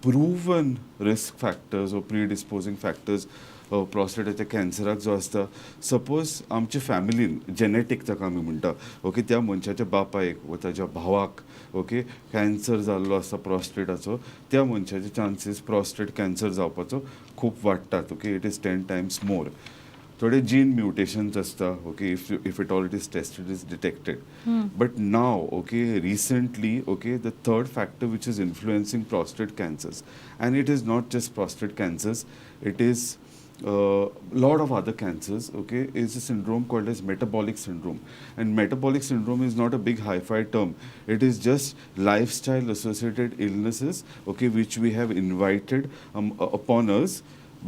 proven risk factors or predisposing factors प्रोस्टेटाच्या कॅन्सराक जो आसता suppose आमच्या फॅमिलीन जेनेटीक ताका आमी म्हणटा ओके त्या मनशाच्या बापायक वा ताच्या भावाक ओके कॅन्सर जाल्लो आसता प्रोस्टेटाचो त्या मनशाचे चान्सीस प्रोस्टेट कॅन्सर जावपाचो खूब वाडटात ओके इट इज 10 times मोर थोडे जीन म्युटेशन्स आसता okay if it all it is tested is detected but now okay recently okay the third factor which is influencing prostate cancers and it is not just prostate cancers it is lot of other cancers okay is a syndrome called as metabolic syndrome, and metabolic syndrome is not a big hi-fi term. It is just lifestyle associated illnesses okay which we have invited upon us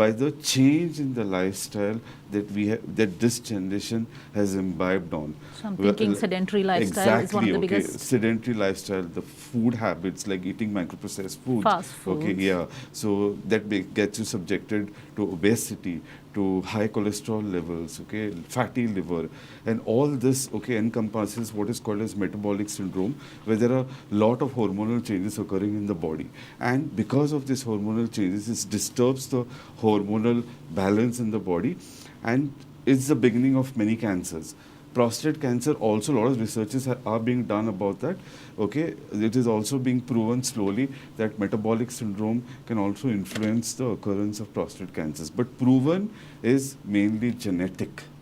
by the change in the lifestyle that we have, that this generation has imbibed on. So I'm thinking sedentary lifestyle exactly, is one of the okay. biggest. Sedentary lifestyle, the food habits like eating microprocessed foods. Fast foods. Okay, yeah. So that gets you subjected to obesity, to high cholesterol levels, okay, fatty liver, and all this okay encompasses what is called as metabolic syndrome, where there are a lot of hormonal changes occurring in the body, and because of this hormonal changes, it disturbs the hormonal balance in the body, and it's the beginning of many cancers. Prostate cancer also, a lot of researches are being done about that. Okay, it is also being proven slowly that metabolic syndrome can also influence the occurrence of prostate cancers. But proven is mainly genetic.